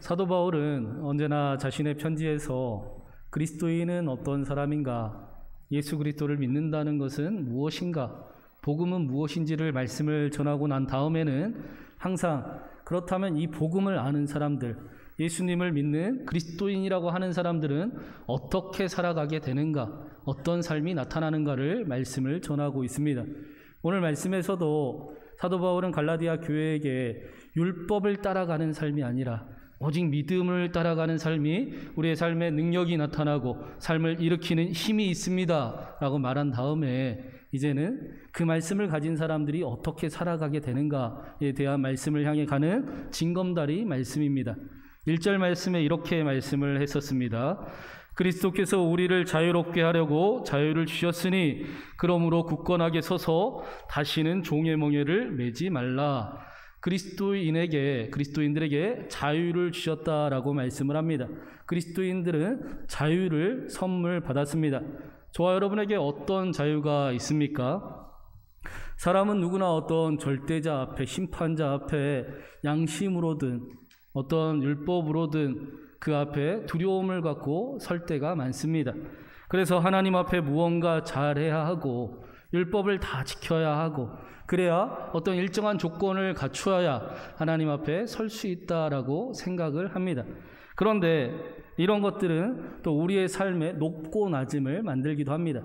사도 바울은 언제나 자신의 편지에서 그리스도인은 어떤 사람인가, 예수 그리스도를 믿는다는 것은 무엇인가, 복음은 무엇인지를 말씀을 전하고 난 다음에는 항상 그렇다면 이 복음을 아는 사람들, 예수님을 믿는 그리스도인이라고 하는 사람들은 어떻게 살아가게 되는가, 어떤 삶이 나타나는가를 말씀을 전하고 있습니다. 오늘 말씀에서도 사도 바울은 갈라디아 교회에게 율법을 따라가는 삶이 아니라 오직 믿음을 따라가는 삶이 우리의 삶에 능력이 나타나고 삶을 일으키는 힘이 있습니다 라고 말한 다음에 이제는 그 말씀을 가진 사람들이 어떻게 살아가게 되는가에 대한 말씀을 향해 가는 징검다리 말씀입니다. 1절 말씀에 이렇게 말씀을 했었습니다. 그리스도께서 우리를 자유롭게 하려고 자유를 주셨으니 그러므로 굳건하게 서서 다시는 종의 멍에를 매지 말라. 그리스도인들에게 자유를 주셨다라고 말씀을 합니다. 그리스도인들은 자유를 선물 받았습니다. 저와 여러분에게 어떤 자유가 있습니까? 사람은 누구나 어떤 절대자 앞에, 심판자 앞에 양심으로든 어떤 율법으로든 그 앞에 두려움을 갖고 설 때가 많습니다. 그래서 하나님 앞에 무언가 잘해야 하고 율법을 다 지켜야 하고 그래야 어떤 일정한 조건을 갖추어야 하나님 앞에 설 수 있다라고 생각을 합니다. 그런데 이런 것들은 또 우리의 삶에 높고 낮음을 만들기도 합니다.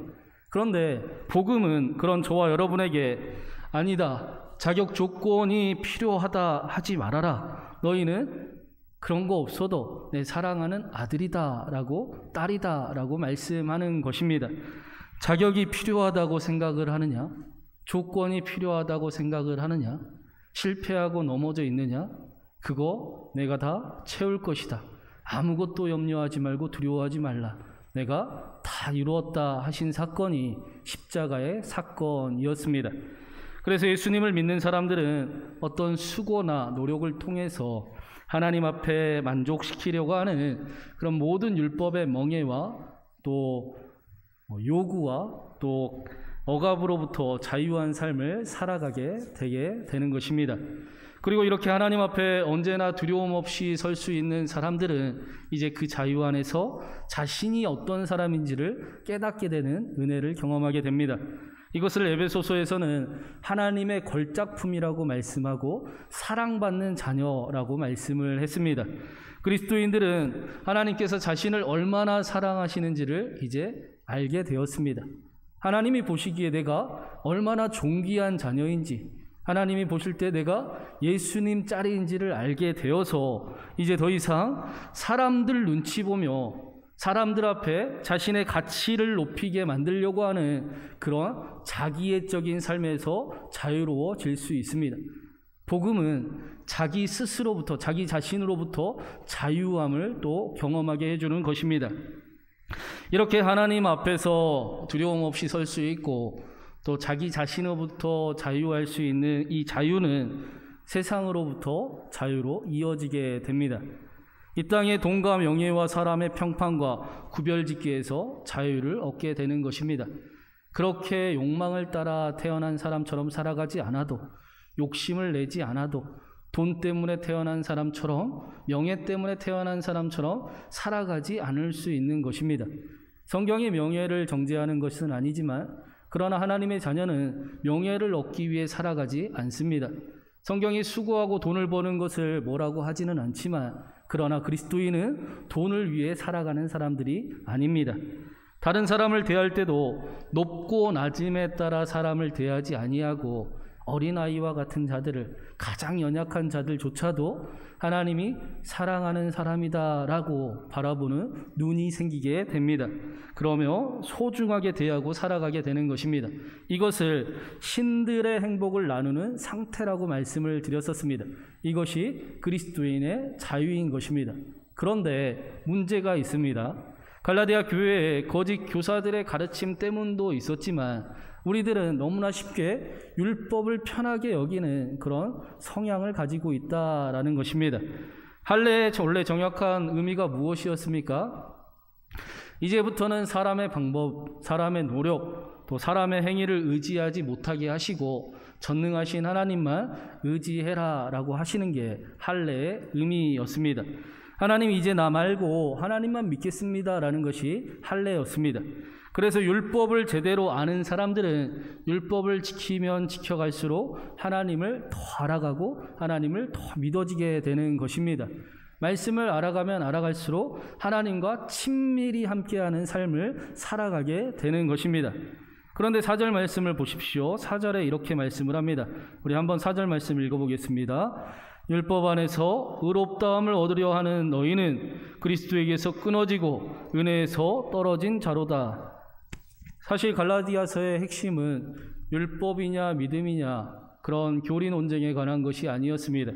그런데 복음은 그런 저와 여러분에게 아니다, 자격 조건이 필요하다 하지 말아라. 너희는 그런 거 없어도 내 사랑하는 아들이다 라고 딸이다 라고 말씀하는 것입니다. 자격이 필요하다고 생각을 하느냐? 조건이 필요하다고 생각을 하느냐? 실패하고 넘어져 있느냐? 그거 내가 다 채울 것이다. 아무것도 염려하지 말고 두려워하지 말라. 내가 다 이루었다 하신 사건이 십자가의 사건이었습니다. 그래서 예수님을 믿는 사람들은 어떤 수고나 노력을 통해서 하나님 앞에 만족시키려고 하는 그런 모든 율법의 멍에와 또 요구와 또 억압으로부터 자유한 삶을 살아가게 되게 되는 것입니다. 그리고 이렇게 하나님 앞에 언제나 두려움 없이 설 수 있는 사람들은 이제 그 자유 안에서 자신이 어떤 사람인지를 깨닫게 되는 은혜를 경험하게 됩니다. 이것을 에베소서에서는 하나님의 걸작품이라고 말씀하고 사랑받는 자녀라고 말씀을 했습니다. 그리스도인들은 하나님께서 자신을 얼마나 사랑하시는지를 이제 알게 되었습니다. 하나님이 보시기에 내가 얼마나 존귀한 자녀인지, 하나님이 보실 때 내가 예수님 짤인지를 알게 되어서 이제 더 이상 사람들 눈치 보며 사람들 앞에 자신의 가치를 높이게 만들려고 하는 그런 자기애적인 삶에서 자유로워질 수 있습니다. 복음은 자기 스스로부터, 자기 자신으로부터 자유함을 또 경험하게 해주는 것입니다. 이렇게 하나님 앞에서 두려움 없이 설 수 있고 또 자기 자신으로부터 자유할 수 있는 이 자유는 세상으로부터 자유로 이어지게 됩니다. 이 땅의 돈과 명예와 사람의 평판과 구별짓기에서 자유를 얻게 되는 것입니다. 그렇게 욕망을 따라 태어난 사람처럼 살아가지 않아도, 욕심을 내지 않아도 돈 때문에 태어난 사람처럼, 명예 때문에 태어난 사람처럼 살아가지 않을 수 있는 것입니다. 성경이 명예를 정죄하는 것은 아니지만 그러나 하나님의 자녀는 명예를 얻기 위해 살아가지 않습니다. 성경이 수고하고 돈을 버는 것을 뭐라고 하지는 않지만 그러나 그리스도인은 돈을 위해 살아가는 사람들이 아닙니다. 다른 사람을 대할 때도 높고 낮음에 따라 사람을 대하지 아니하고 어린아이와 같은 자들을, 가장 연약한 자들조차도 하나님이 사랑하는 사람이다라고 바라보는 눈이 생기게 됩니다. 그러며 소중하게 대하고 살아가게 되는 것입니다. 이것을 신들의 행복을 나누는 상태라고 말씀을 드렸었습니다. 이것이 그리스도인의 자유인 것입니다. 그런데 문제가 있습니다. 갈라디아 교회에 거짓 교사들의 가르침 때문도 있었지만 우리들은 너무나 쉽게 율법을 편하게 여기는 그런 성향을 가지고 있다라는 것입니다. 할례의 원래 정확한 의미가 무엇이었습니까? 이제부터는 사람의 방법, 사람의 노력, 또 사람의 행위를 의지하지 못하게 하시고 전능하신 하나님만 의지해라 라고 하시는 게 할례의 의미였습니다. 하나님 이제 나 말고 하나님만 믿겠습니다라는 것이 할례였습니다. 그래서 율법을 제대로 아는 사람들은 율법을 지키면 지켜갈수록 하나님을 더 알아가고 하나님을 더 믿어지게 되는 것입니다. 말씀을 알아가면 알아갈수록 하나님과 친밀히 함께하는 삶을 살아가게 되는 것입니다. 그런데 4절 말씀을 보십시오. 4절에 이렇게 말씀을 합니다. 우리 한번 4절 말씀 읽어보겠습니다. 율법 안에서 의롭다함을 얻으려 하는 너희는 그리스도에게서 끊어지고 은혜에서 떨어진 자로다. 사실 갈라디아서의 핵심은 율법이냐 믿음이냐 그런 교리 논쟁에 관한 것이 아니었습니다.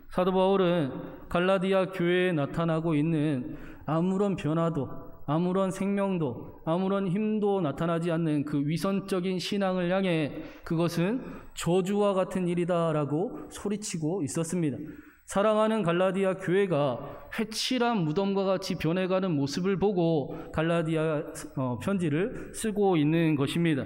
사도 바울은 갈라디아 교회에 나타나고 있는 아무런 변화도, 아무런 생명도, 아무런 힘도 나타나지 않는 그 위선적인 신앙을 향해 그것은 저주와 같은 일이다라고 소리치고 있었습니다. 사랑하는 갈라디아 교회가 회칠한 무덤과 같이 변해가는 모습을 보고 갈라디아 편지를 쓰고 있는 것입니다.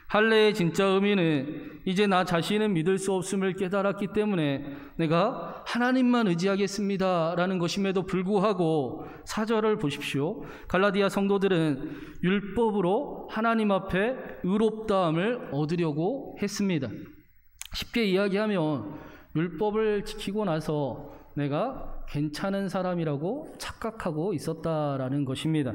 할례의 진짜 의미는 이제 나 자신은 믿을 수 없음을 깨달았기 때문에 내가 하나님만 의지하겠습니다 라는 것임에도 불구하고 4절을 보십시오. 갈라디아 성도들은 율법으로 하나님 앞에 의롭다함을 얻으려고 했습니다. 쉽게 이야기하면 율법을 지키고 나서 내가 괜찮은 사람이라고 착각하고 있었다라는 것입니다.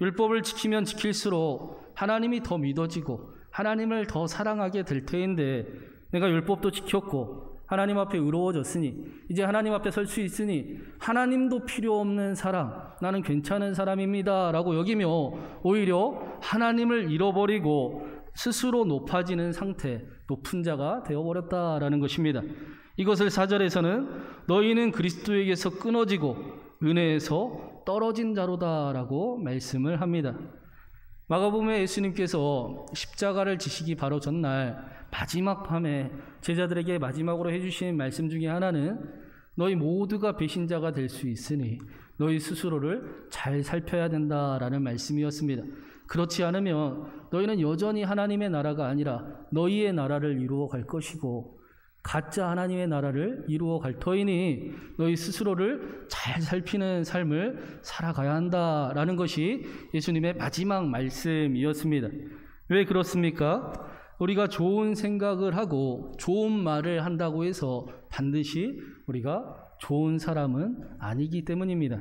율법을 지키면 지킬수록 하나님이 더 믿어지고 하나님을 더 사랑하게 될 터인데 내가 율법도 지켰고 하나님 앞에 의로워졌으니 이제 하나님 앞에 설 수 있으니 하나님도 필요 없는 사람, 나는 괜찮은 사람입니다 라고 여기며 오히려 하나님을 잃어버리고 스스로 높아지는 상태, 높은 자가 되어버렸다라는 것입니다. 이것을 4절에서는 너희는 그리스도에게서 끊어지고 은혜에서 떨어진 자로다라고 말씀을 합니다. 마가복음에 예수님께서 십자가를 지시기 바로 전날 마지막 밤에 제자들에게 마지막으로 해주신 말씀 중에 하나는 너희 모두가 배신자가 될 수 있으니 너희 스스로를 잘 살펴야 된다라는 말씀이었습니다. 그렇지 않으면 너희는 여전히 하나님의 나라가 아니라 너희의 나라를 이루어 갈 것이고 가짜 하나님의 나라를 이루어 갈 터이니 너희 스스로를 잘 살피는 삶을 살아가야 한다라는 것이 예수님의 마지막 말씀이었습니다. 왜 그렇습니까? 우리가 좋은 생각을 하고 좋은 말을 한다고 해서 반드시 우리가 좋은 사람은 아니기 때문입니다.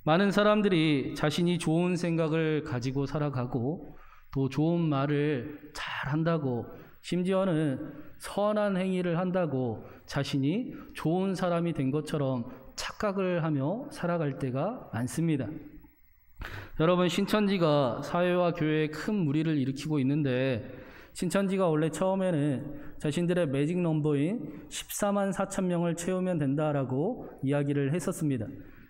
많은 사람들이 자신이 좋은 생각을 가지고 살아가고 또 좋은 말을 잘 한다고 심지어는 선한 행위를 한다고 자신이 좋은 사람이 된 것처럼 착각을 하며 살아갈 때가 많습니다. 여러분, 신천지가 사회와 교회에 큰 무리를 일으키고 있는데 신천지가 원래 처음에는 자신들의 매직 넘버인 14만 4천 명을 채우면 된다라고 이야기를 했었습니다.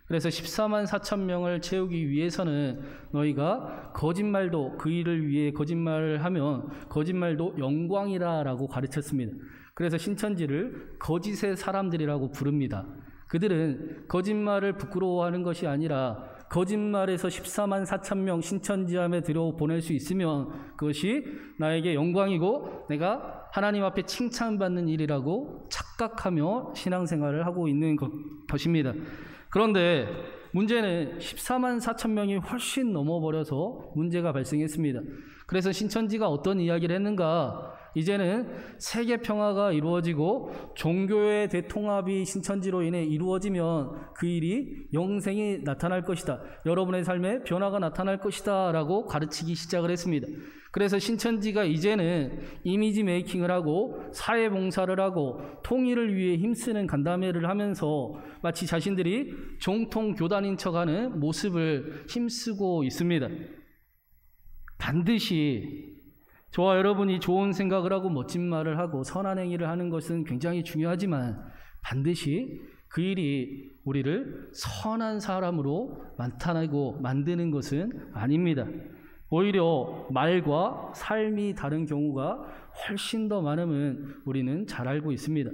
그래서 14만 4천 명을 채우기 위해서는 너희가 거짓말도 그 일을 위해 거짓말을 하면 거짓말도 영광이라라고 가르쳤습니다. 그래서 신천지를 거짓의 사람들이라고 부릅니다. 그들은 거짓말을 부끄러워하는 것이 아니라 거짓말에서 14만 4천 명 신천지함에 들여보낼 수 있으면 그것이 나에게 영광이고 내가 하나님 앞에 칭찬받는 일이라고 착각하며 신앙생활을 하고 있는 것입니다. 그런데 문제는 14만 4천 명이 훨씬 넘어버려서 문제가 발생했습니다. 그래서 신천지가 어떤 이야기를 했는가? 이제는 세계 평화가 이루어지고 종교의 대통합이 신천지로 인해 이루어지면 그 일이 영생이 나타날 것이다. 여러분의 삶에 변화가 나타날 것이다 라고 가르치기 시작을 했습니다. 그래서 신천지가 이제는 이미지 메이킹을 하고 사회봉사를 하고 통일을 위해 힘쓰는 간담회를 하면서 마치 자신들이 정통 교단인 척하는 모습을 힘쓰고 있습니다. 반드시 저와 여러분이 좋은 생각을 하고 멋진 말을 하고 선한 행위를 하는 것은 굉장히 중요하지만 반드시 그 일이 우리를 선한 사람으로 나타내고 만드는 것은 아닙니다. 오히려 말과 삶이 다른 경우가 훨씬 더 많으면 우리는 잘 알고 있습니다.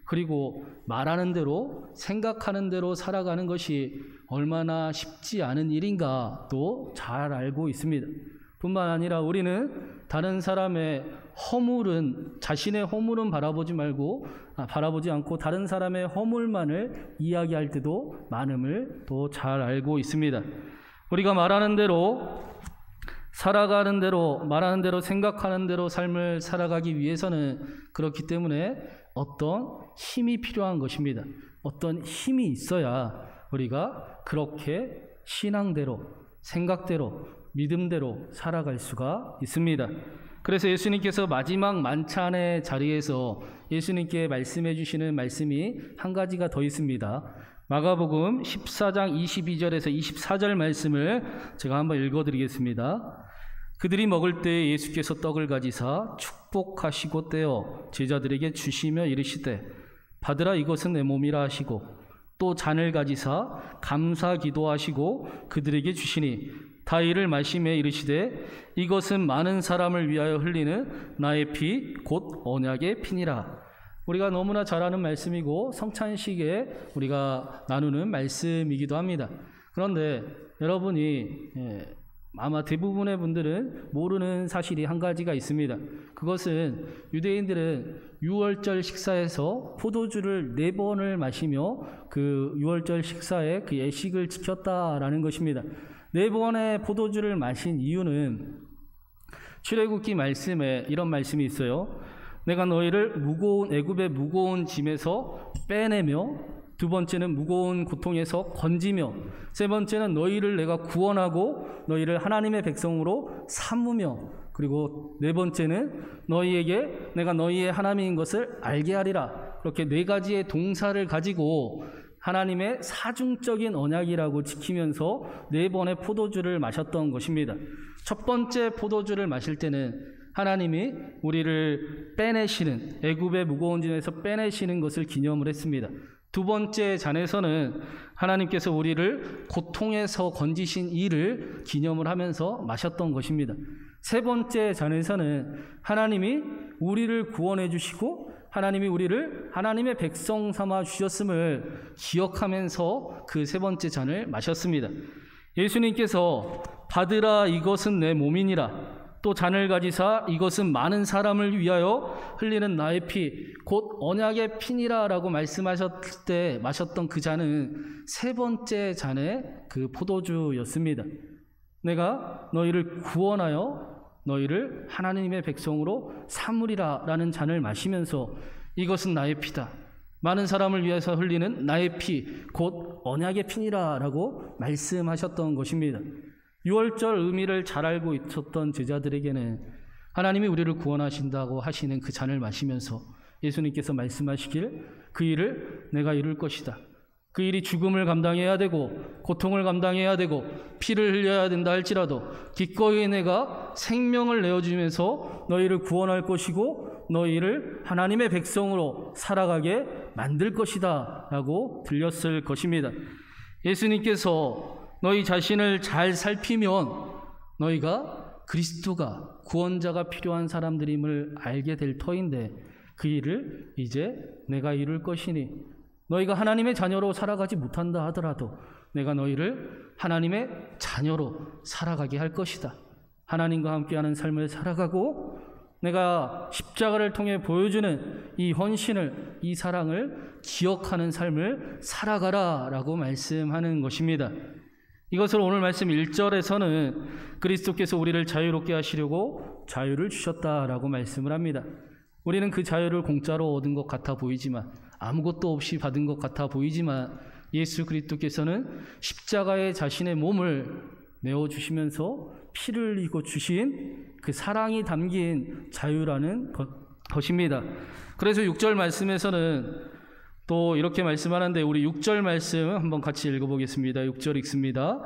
그리고 말하는 대로 생각하는 대로 살아가는 것이 얼마나 쉽지 않은 일인가 또 잘 알고 있습니다. 뿐만 아니라 우리는 다른 사람의 자신의 허물은 바라보지 않고 다른 사람의 허물만을 이야기할 때도 많음을 또 잘 알고 있습니다. 우리가 말하는 대로 살아가는 대로, 말하는 대로, 생각하는 대로 삶을 살아가기 위해서는 그렇기 때문에 어떤 힘이 필요한 것입니다. 어떤 힘이 있어야 우리가 그렇게 신앙대로, 생각대로, 믿음대로 살아갈 수가 있습니다. 그래서 예수님께서 마지막 만찬의 자리에서 예수님께 말씀해 주시는 말씀이 한 가지가 더 있습니다. 마가복음 14장 22절에서 24절 말씀을 제가 한번 읽어드리겠습니다. 그들이 먹을 때에 예수께서 떡을 가지사 축복하시고 떼어 제자들에게 주시며 이르시되 받으라 이것은 내 몸이라 하시고 또 잔을 가지사 감사 기도하시고 그들에게 주시니 다 이를 마시며 이르시되 이것은 많은 사람을 위하여 흘리는 나의 피 곧 언약의 피니라. 우리가 너무나 잘 아는 말씀이고 성찬식에 우리가 나누는 말씀이기도 합니다. 그런데 여러분이 아마 대부분의 분들은 모르는 사실이 한 가지가 있습니다. 그것은 유대인들은 유월절 식사에서 포도주를 4번을 마시며 그 유월절 식사에 그 예식을 지켰다라는 것입니다. 4번의 포도주를 마신 이유는 출애굽기 말씀에 이런 말씀이 있어요. 내가 너희를 애굽의 무거운 짐에서 빼내며, 두 번째는 무거운 고통에서 건지며, 세 번째는 너희를 내가 구원하고 너희를 하나님의 백성으로 삼으며, 그리고 네 번째는 너희에게 내가 너희의 하나님인 것을 알게 하리라. 그렇게 4가지의 동사를 가지고 하나님의 사중적인 언약이라고 지키면서 4번의 포도주를 마셨던 것입니다. 첫 번째 포도주를 마실 때는 하나님이 우리를 빼내시는, 애굽의 무거운 짐에서 빼내시는 것을 기념을 했습니다. 두 번째 잔에서는 하나님께서 우리를 고통에서 건지신 일을 기념을 하면서 마셨던 것입니다. 세 번째 잔에서는 하나님이 우리를 구원해 주시고 하나님이 우리를 하나님의 백성 삼아 주셨음을 기억하면서 그 세 번째 잔을 마셨습니다. 예수님께서 받으라 이것은 내 몸이니라, 또 잔을 가지사 이것은 많은 사람을 위하여 흘리는 나의 피 곧 언약의 피니라 라고 말씀하셨을 때 마셨던 그 잔은 세 번째 잔의 그 포도주였습니다. 내가 너희를 구원하여 너희를 하나님의 백성으로 삼으리라 라는 잔을 마시면서 이것은 나의 피다, 많은 사람을 위해서 흘리는 나의 피 곧 언약의 피니라 라고 말씀하셨던 것입니다. 유월절 의미를 잘 알고 있었던 제자들에게는 하나님이 우리를 구원하신다고 하시는 그 잔을 마시면서 예수님께서 말씀하시길 그 일을 내가 이룰 것이다, 그 일이 죽음을 감당해야 되고 고통을 감당해야 되고 피를 흘려야 된다 할지라도 기꺼이 내가 생명을 내어주면서 너희를 구원할 것이고 너희를 하나님의 백성으로 살아가게 만들 것이다 라고 들렸을 것입니다. 예수님께서 너희 자신을 잘 살피면 너희가 그리스도가 구원자가 필요한 사람들임을 알게 될 터인데 그 일을 이제 내가 이룰 것이니 너희가 하나님의 자녀로 살아가지 못한다 하더라도 내가 너희를 하나님의 자녀로 살아가게 할 것이다. 하나님과 함께하는 삶을 살아가고 내가 십자가를 통해 보여주는 이 헌신을, 이 사랑을 기억하는 삶을 살아가라 라고 말씀하는 것입니다. 이것을 오늘 말씀 1절에서는 그리스도께서 우리를 자유롭게 하시려고 자유를 주셨다라고 말씀을 합니다. 우리는 그 자유를 공짜로 얻은 것 같아 보이지만, 아무것도 없이 받은 것 같아 보이지만 예수 그리스도께서는 십자가에 자신의 몸을 내어주시면서 피를 흘리고 주신 그 사랑이 담긴 자유라는 것입니다. 그래서 6절 말씀에서는 또 이렇게 말씀하는데, 우리 6절 말씀 한번 같이 읽어보겠습니다. 6절 읽습니다.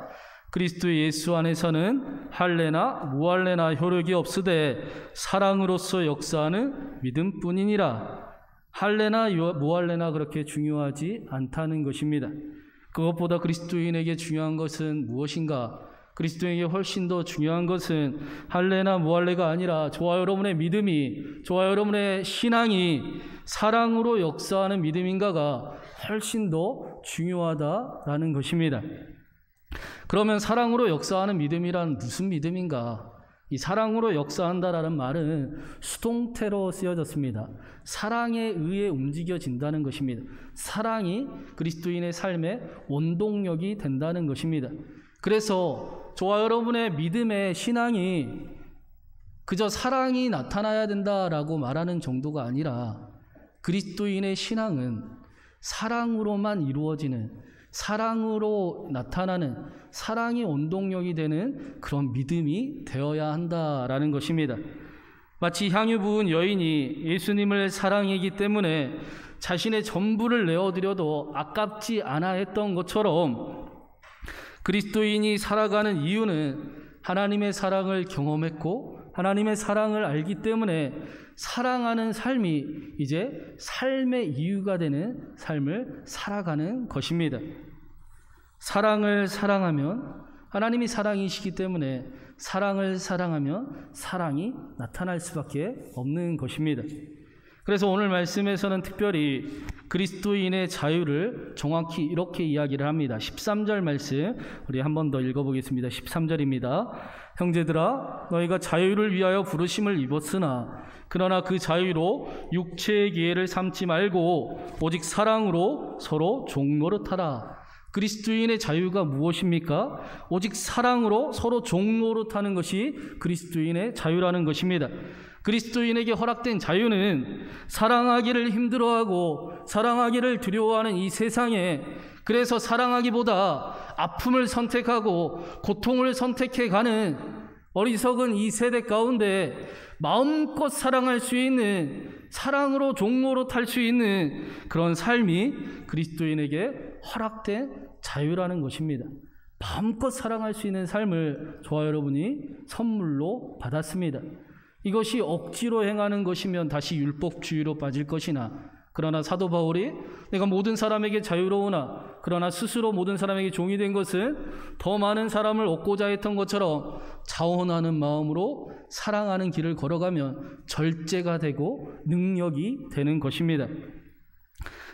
그리스도 예수 안에서는 할례나 무할례나 효력이 없으되 사랑으로서 역사하는 믿음뿐이니라. 할례나 무할례나 그렇게 중요하지 않다는 것입니다. 그것보다 그리스도인에게 중요한 것은 무엇인가? 그리스도인에게 훨씬 더 중요한 것은 할례나 무할례가 아니라 저와 여러분의 믿음이, 저와 여러분의 신앙이 사랑으로 역사하는 믿음인가가 훨씬 더 중요하다라는 것입니다. 그러면 사랑으로 역사하는 믿음이란 무슨 믿음인가? 이 사랑으로 역사한다라는 말은 수동태로 쓰여졌습니다. 사랑에 의해 움직여진다는 것입니다. 사랑이 그리스도인의 삶의 원동력이 된다는 것입니다. 그래서 저와 여러분의 믿음의 신앙이 그저 사랑이 나타나야 된다라고 말하는 정도가 아니라 그리스도인의 신앙은 사랑으로만 이루어지는, 사랑으로 나타나는, 사랑이 원동력이 되는 그런 믿음이 되어야 한다라는 것입니다. 마치 향유 부은 여인이 예수님을 사랑하기 때문에 자신의 전부를 내어드려도 아깝지 않아 했던 것처럼 그리스도인이 살아가는 이유는 하나님의 사랑을 경험했고 하나님의 사랑을 알기 때문에 사랑하는 삶이 이제 삶의 이유가 되는 삶을 살아가는 것입니다. 사랑을 사랑하면 하나님이 사랑이시기 때문에 사랑을 사랑하면 사랑이 나타날 수밖에 없는 것입니다. 그래서 오늘 말씀에서는 특별히 그리스도인의 자유를 정확히 이렇게 이야기를 합니다. 13절 말씀 우리 한 번 더 읽어보겠습니다. 13절입니다. 형제들아 너희가 자유를 위하여 부르심을 입었으나 그러나 그 자유로 육체의 기회를 삼지 말고 오직 사랑으로 서로 종노릇하라. 그리스도인의 자유가 무엇입니까? 오직 사랑으로 서로 종노릇하는 것이 그리스도인의 자유라는 것입니다. 그리스도인에게 허락된 자유는 사랑하기를 힘들어하고 사랑하기를 두려워하는 이 세상에, 그래서 사랑하기보다 아픔을 선택하고 고통을 선택해가는 어리석은 이 세대 가운데 마음껏 사랑할 수 있는, 사랑으로 종노릇할 수 있는 그런 삶이 그리스도인에게 허락된 자유라는 것입니다. 마음껏 사랑할 수 있는 삶을 저와 여러분이 선물로 받았습니다. 이것이 억지로 행하는 것이면 다시 율법주의로 빠질 것이나, 그러나 사도 바울이 내가 모든 사람에게 자유로우나 그러나 스스로 모든 사람에게 종이 된 것은 더 많은 사람을 얻고자 했던 것처럼 자원하는 마음으로 사랑하는 길을 걸어가면 절제가 되고 능력이 되는 것입니다.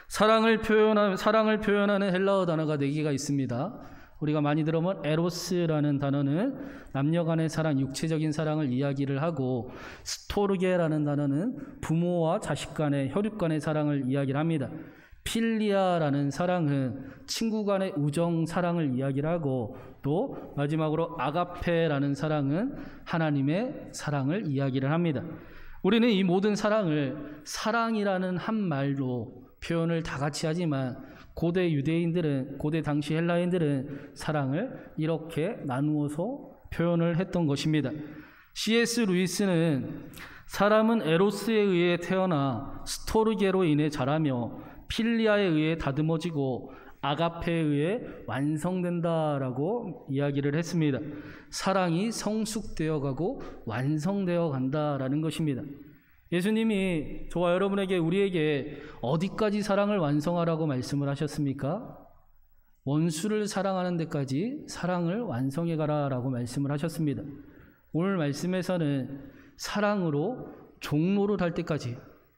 사랑을 표현하는 헬라어 단어가 4개가 있습니다. 우리가 많이 들어본 에로스라는 단어는 남녀 간의 사랑, 육체적인 사랑을 이야기를 하고, 스토르게라는 단어는 부모와 자식 간의, 혈육 간의 사랑을 이야기를 합니다. 필리아라는 사랑은 친구 간의 우정, 사랑을 이야기를 하고, 또 마지막으로 아가페라는 사랑은 하나님의 사랑을 이야기를 합니다. 우리는 이 모든 사랑을 사랑이라는 한 말로 표현을 다 같이 하지만 고대 유대인들은, 고대 당시 헬라인들은 사랑을 이렇게 나누어서 표현을 했던 것입니다. C.S. 루이스는 사람은 에로스에 의해 태어나 스토르게로 인해 자라며 필리아에 의해 다듬어지고 아가페에 의해 완성된다라고 이야기를 했습니다. 사랑이 성숙되어 가고 완성되어 간다라는 것입니다. 예수님이 저와 여러분에게, 우리에게 어디까지 사랑을 완성하라고 말씀을 하셨습니까? 원수를 사랑하는 데까지 사랑을 완성해 가라라고 말씀을 하셨습니다. 오늘 말씀에서는 사랑으로 종노릇 할 때까지,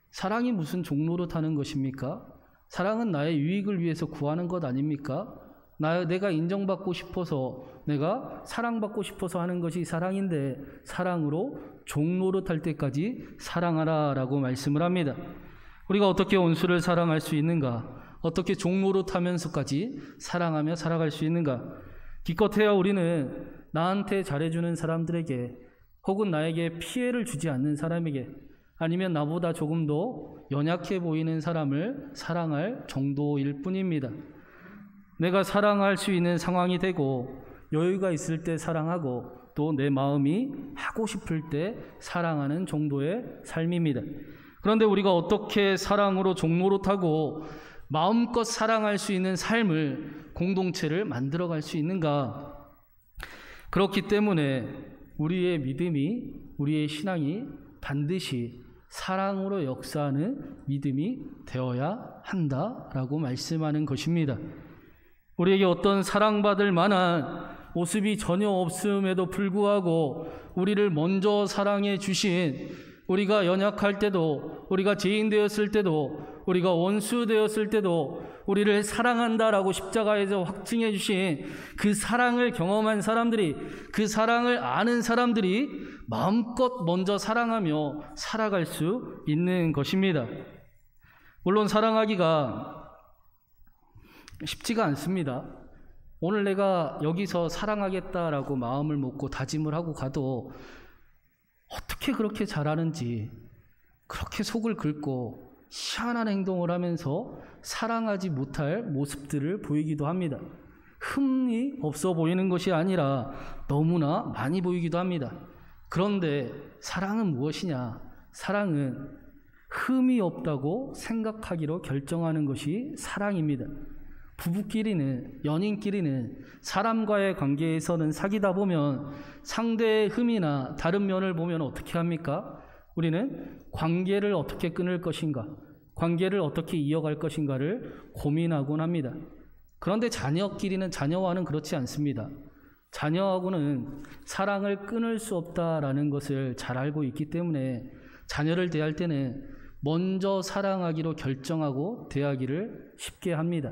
사랑이 무슨 종노릇 하는 것입니까? 사랑은 나의 유익을 위해서 구하는 것 아닙니까? 내가 인정받고 싶어서, 내가 사랑받고 싶어서 하는 것이 사랑인데, 사랑으로 종노릇할 때까지 사랑하라라고 말씀을 합니다. 우리가 어떻게 원수를 사랑할 수 있는가? 어떻게 종노릇하면서까지 사랑하며 살아갈 수 있는가? 기껏해야 우리는 나한테 잘해주는 사람들에게, 혹은 나에게 피해를 주지 않는 사람에게, 아니면 나보다 조금 더 연약해 보이는 사람을 사랑할 정도일 뿐입니다. 내가 사랑할 수 있는 상황이 되고 여유가 있을 때 사랑하고, 또 내 마음이 하고 싶을 때 사랑하는 정도의 삶입니다. 그런데 우리가 어떻게 사랑으로 종노릇하고 마음껏 사랑할 수 있는 삶을, 공동체를 만들어갈 수 있는가? 그렇기 때문에 우리의 믿음이, 우리의 신앙이 반드시 사랑으로 역사하는 믿음이 되어야 한다라고 말씀하는 것입니다. 우리에게 어떤 사랑받을 만한 모습이 전혀 없음에도 불구하고 우리를 먼저 사랑해 주신, 우리가 연약할 때도, 우리가 죄인 되었을 때도, 우리가 원수 되었을 때도 우리를 사랑한다라고 십자가에서 확증해 주신 그 사랑을 경험한 사람들이, 그 사랑을 아는 사람들이 마음껏 먼저 사랑하며 살아갈 수 있는 것입니다. 물론 사랑하기가 쉽지가 않습니다. 오늘 내가 여기서 사랑하겠다라고 마음을 먹고 다짐을 하고 가도 어떻게 그렇게 잘하는지, 그렇게 속을 긁고 희한한 행동을 하면서 사랑하지 못할 모습들을 보이기도 합니다. 흠이 없어 보이는 것이 아니라 너무나 많이 보이기도 합니다. 그런데 사랑은 무엇이냐? 사랑은 흠이 없다고 생각하기로 결정하는 것이 사랑입니다. 부부끼리는, 연인끼리는, 사람과의 관계에서는 사귀다 보면 상대의 흠이나 다른 면을 보면 어떻게 합니까? 우리는 관계를 어떻게 끊을 것인가, 관계를 어떻게 이어갈 것인가를 고민하곤 합니다. 그런데 자녀와는 그렇지 않습니다. 자녀하고는 사랑을 끊을 수 없다라는 것을 잘 알고 있기 때문에 자녀를 대할 때는 먼저 사랑하기로 결정하고 대하기를 쉽게 합니다.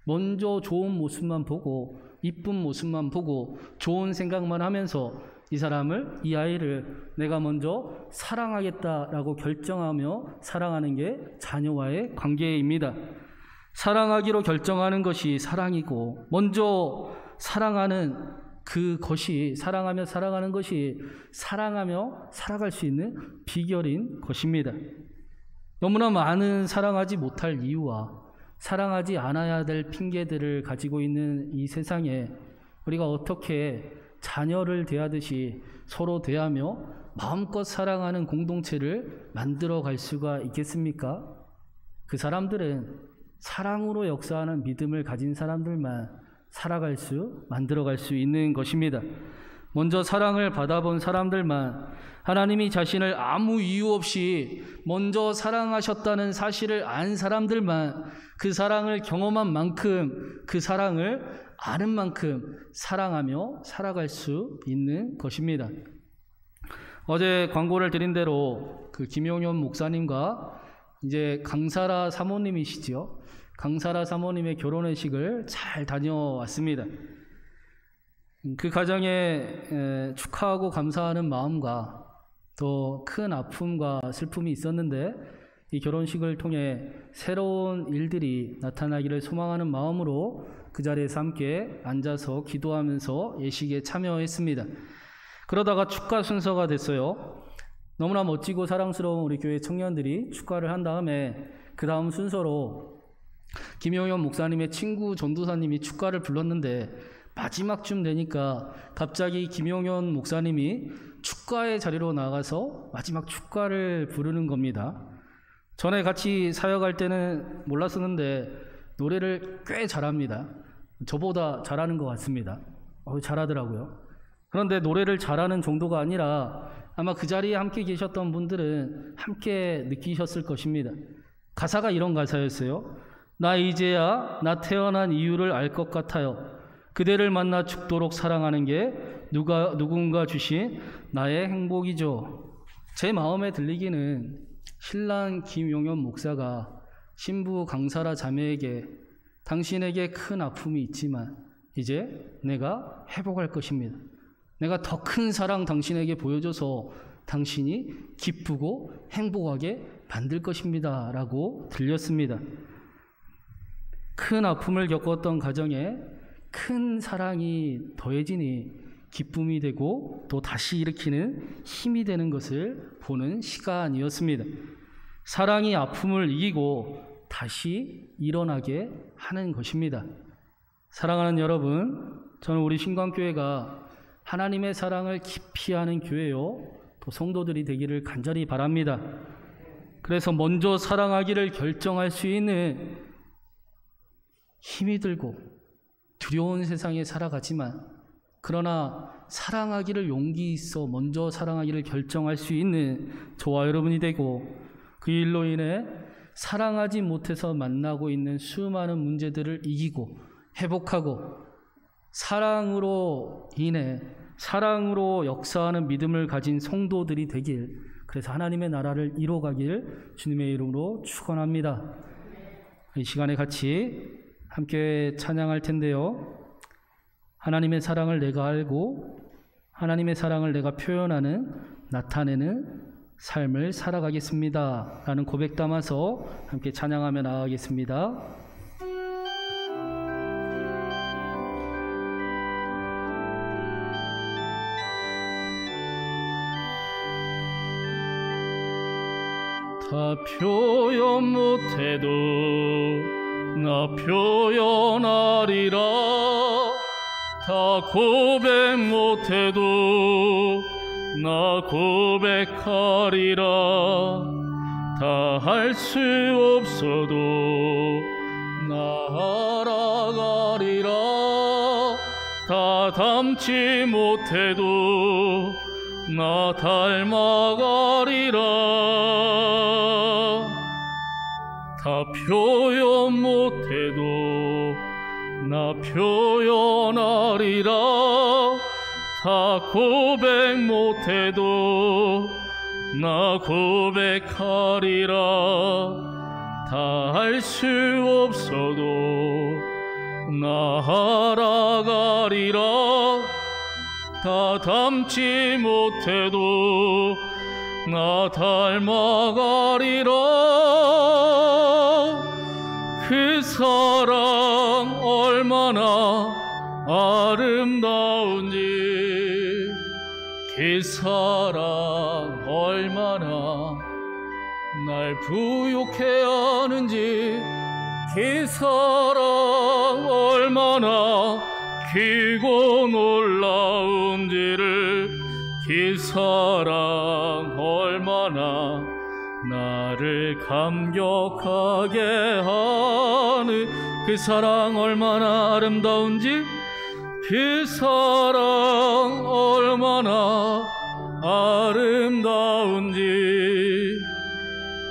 먼저 좋은 모습만 보고, 이쁜 모습만 보고, 좋은 생각만 하면서 이 아이를 내가 먼저 사랑하겠다라고 결정하며 사랑하는 게 자녀와의 관계입니다. 사랑하기로 결정하는 것이 사랑이고, 먼저 사랑하며 사랑하는 것이 사랑하며 살아갈 수 있는 비결인 것입니다. 너무나 많은 사랑하지 못할 이유와 사랑하지 않아야 될 핑계들을 가지고 있는 이 세상에 우리가 어떻게 자녀를 대하듯이 서로 대하며 마음껏 사랑하는 공동체를 만들어 갈 수가 있겠습니까? 그 사람들은 사랑으로 역사하는 믿음을 가진 사람들만 만들어갈 수 있는 것입니다. 먼저 사랑을 받아본 사람들만, 하나님이 자신을 아무 이유 없이 먼저 사랑하셨다는 사실을 안 사람들만, 그 사랑을 경험한 만큼, 그 사랑을 아는 만큼 사랑하며 살아갈 수 있는 것입니다. 어제 광고를 드린 대로 그 김용현 목사님과 이제 강사라 사모님이시죠. 강사라 사모님의 결혼회식을 잘 다녀왔습니다. 그 가정에 축하하고 감사하는 마음과 또 큰 아픔과 슬픔이 있었는데, 이 결혼식을 통해 새로운 일들이 나타나기를 소망하는 마음으로 그 자리에서 함께 앉아서 기도하면서 예식에 참여했습니다. 그러다가 축가 순서가 됐어요. 너무나 멋지고 사랑스러운 우리 교회 청년들이 축가를 한 다음에 그 다음 순서로 김용현 목사님의 친구 전도사님이 축가를 불렀는데, 마지막쯤 되니까 갑자기 김용현 목사님이 축가의 자리로 나가서 마지막 축가를 부르는 겁니다. 전에 같이 사역할 때는 몰랐었는데 노래를 꽤 잘합니다. 저보다 잘하는 것 같습니다. 잘하더라고요. 그런데 노래를 잘하는 정도가 아니라 아마 그 자리에 함께 계셨던 분들은 함께 느끼셨을 것입니다. 가사가 이런 가사였어요. 나 이제야 나 태어난 이유를 알 것 같아요. 그대를 만나 죽도록 사랑하는 게 누군가 주신 나의 행복이죠. 제 마음에 들리기는 신랑 김용현 목사가 신부 강사라 자매에게 당신에게 큰 아픔이 있지만 이제 내가 회복할 것입니다. 내가 더 큰 사랑 당신에게 보여줘서 당신이 기쁘고 행복하게 만들 것입니다 라고 들렸습니다. 큰 아픔을 겪었던 가정에 큰 사랑이 더해지니 기쁨이 되고 또 다시 일으키는 힘이 되는 것을 보는 시간이었습니다. 사랑이 아픔을 이기고 다시 일어나게 하는 것입니다. 사랑하는 여러분, 저는 우리 신광교회가 하나님의 사랑을 깊이 아는 교회요, 또 성도들이 되기를 간절히 바랍니다. 그래서 먼저 사랑하기를 결정할 수 있는 힘이 들고 두려운 세상에 살아가지만, 그러나 사랑하기를 용기 있어 먼저 사랑하기를 결정할 수 있는 저와 여러분이 되고, 그 일로 인해 사랑하지 못해서 만나고 있는 수많은 문제들을 이기고 회복하고 사랑으로 인해 사랑으로 역사하는 믿음을 가진 성도들이 되길 그래서 하나님의 나라를 이루어가길 주님의 이름으로 축원합니다. 이 시간에 같이 함께 찬양할 텐데요. 하나님의 사랑을 내가 알고 하나님의 사랑을 내가 표현하는, 나타내는 삶을 살아가겠습니다 라는 고백 담아서 함께 찬양하며 나아가겠습니다. 다 표현 못해도 나 표현하리라. 다 고백 못해도 나 고백하리라. 다 할 수 없어도 나 알아가리라. 다 닮지 못해도 나 닮아가리라. 다 표현 못해도 나 표현하리라. 다 고백 못해도 나 고백하리라. 다 할 수 없어도 나 알아가리라. 다 닮지 못해도 나 닮아가리라. 그 사랑 얼마나 아름다운지, 그 사랑 얼마나 날 부욕해 하는지, 그 사랑 얼마나 크고 놀라운지를, 그 사랑 얼마나 나를 감격하게 하는, 그 사랑 얼마나 아름다운지, 그 사랑 얼마나 아름다운지,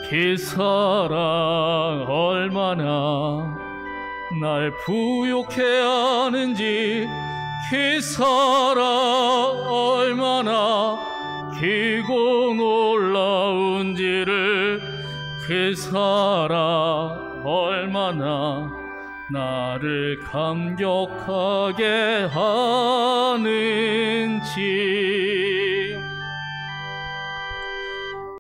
그 사랑 얼마나 날 부욕해 하는지, 그 사랑 얼마나 크고 놀라운지를, 그 사랑 얼마나 나를 감격하게 하는지.